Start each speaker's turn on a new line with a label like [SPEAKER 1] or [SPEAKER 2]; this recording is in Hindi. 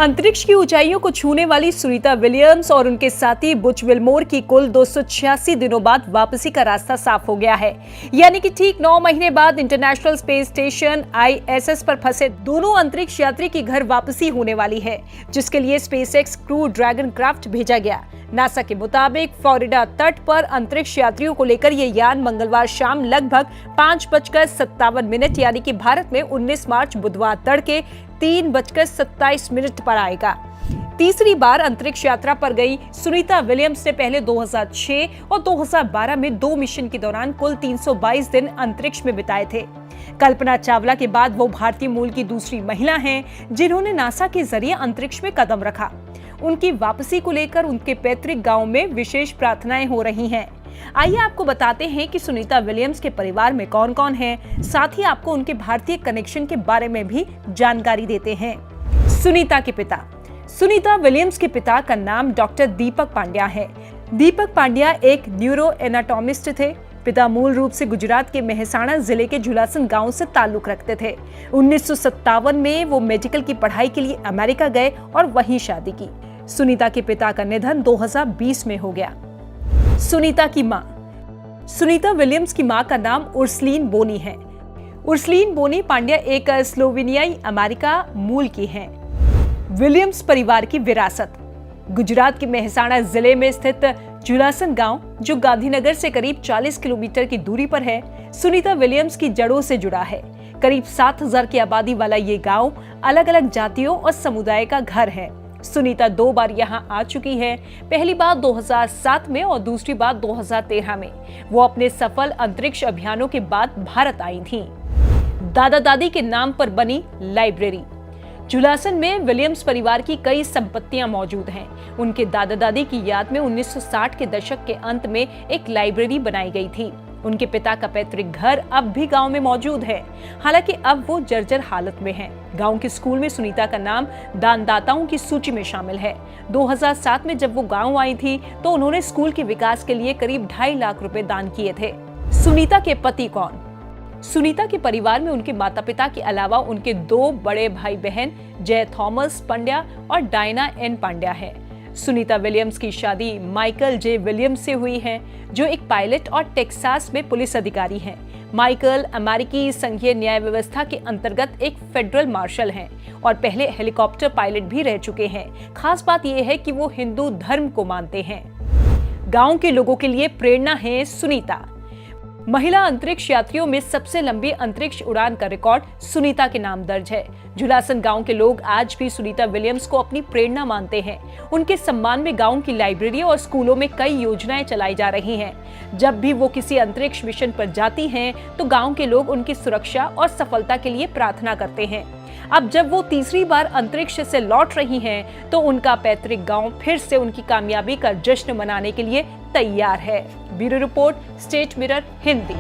[SPEAKER 1] अंतरिक्ष की ऊंचाइयों को छूने वाली सुनीता विलियम्स और उनके साथी बुच विल्मोर की कुल 286 दिनों बाद वापसी का रास्ता साफ हो गया है। यानी कि ठीक 9 महीने बाद इंटरनेशनल स्पेस स्टेशन ISS पर फंसे दोनों अंतरिक्ष यात्री की घर वापसी होने वाली है, जिसके लिए स्पेसएक्स क्रू ड्रैगन क्राफ्ट भेजा गया। नासा के मुताबिक फ्लोरिडा तट पर अंतरिक्ष यात्रियों को लेकर ये यान मंगलवार शाम लगभग 5:57 यानी कि भारत में 19 मार्च बुधवार तड़के 3:27 पर आएगा। तीसरी बार अंतरिक्ष यात्रा पर गई सुनीता विलियम्स ने पहले 2006 और 2012 में 2 मिशन के दौरान कुल 322 दिन अंतरिक्ष में बिताए थे। कल्पना चावला के बाद वो भारतीय मूल की दूसरी महिला हैं जिन्होंने नासा के जरिए अंतरिक्ष में कदम रखा। उनकी वापसी को लेकर उनके पैतृक गांव में विशेष प्रार्थनाएं हो रही हैं। आइए आपको बताते हैं कि सुनीता विलियम्स के परिवार में कौन कौन है, साथ ही आपको उनके भारतीय कनेक्शन के बारे में भी जानकारी देते हैं। सुनीता के पिता। सुनीता विलियम्स के पिता का नाम डॉक्टर दीपक पांड्या है। दीपक पांड्या एक न्यूरो एनाटोमिस्ट थे। पिता मूल रूप से गुजरात के मेहसाणा जिले के झुलासन गांव से ताल्लुक रखते थे। 1957 में वो मेडिकल की पढ़ाई के लिए अमेरिका गए और वहीं शादी की। सुनीता के पिता का निधन 2020 में हो गया। सुनीता की मां। सुनीता विलियम्स की मां का नाम उर्सलीन बोनी है। उर्सलीन बोनी पांड्या एक स्लोवेनियाई अमेरिका मूल की हैं। विलियम्स परिवार की विरासत। गुजरात के मेहसाणा जिले में स्थित झुलासन गांव, जो गांधीनगर से करीब 40 किलोमीटर की दूरी पर है, सुनीता विलियम्स की जड़ों से जुड़ा है। करीब 7000 की आबादी वाला ये गांव अलग अलग जातियों और समुदाय का घर है। सुनीता 2 बार यहां आ चुकी है। पहली बार 2007 में और दूसरी बार 2013 में। वो अपने सफल अंतरिक्ष अभियानों के बाद भारत आई थीं। दादा दादी के नाम पर बनी लाइब्रेरी। झुलासन में विलियम्स परिवार की कई संपत्तियां मौजूद हैं। उनके दादा दादी की याद में 1960 के दशक के अंत में एक लाइब्रेरी बनाई गई थी। उनके पिता का पैतृक घर अब भी गांव में मौजूद है, हालांकि अब वो जर्जर हालत में है। गांव के स्कूल में सुनीता का नाम दानदाताओं की सूची में शामिल है। 2007 में जब वो गांव आई थी तो उन्होंने स्कूल के विकास के लिए करीब 2.5 लाख रुपए दान किए थे। सुनीता के पति कौन? सुनीता के परिवार में उनके माता पिता के अलावा उनके 2 बड़े भाई बहन जय थॉमस पांड्या और डायना एन पांड्या है। सुनीता विलियम्स की शादी माइकल जे विलियम्स से हुई है, जो एक पायलट और टेक्सास में पुलिस अधिकारी हैं। माइकल अमेरिकी संघीय न्याय व्यवस्था के अंतर्गत एक फेडरल मार्शल हैं और पहले हेलीकॉप्टर पायलट भी रह चुके हैं। खास बात यह है कि वो हिंदू धर्म को मानते हैं। गांव के लोगों के लिए प्रेरणा है सुनीता। महिला अंतरिक्ष यात्रियों में सबसे लंबी अंतरिक्ष उड़ान का रिकॉर्ड सुनीता के नाम दर्ज है। झुलासन गांव के लोग आज भी सुनीता विलियम्स को अपनी प्रेरणा मानते हैं। उनके सम्मान में गांव की लाइब्रेरी और स्कूलों में कई योजनाएं चलाई जा रही हैं। जब भी वो किसी अंतरिक्ष मिशन पर जाती हैं, तो गांव के लोग उनकी सुरक्षा और सफलता के लिए प्रार्थना करते हैं। अब जब वो तीसरी बार अंतरिक्ष से लौट रही हैं, तो उनका पैतृक गांव फिर से उनकी कामयाबी का जश्न मनाने के लिए तैयार है। Bureau report, state mirror Hindi.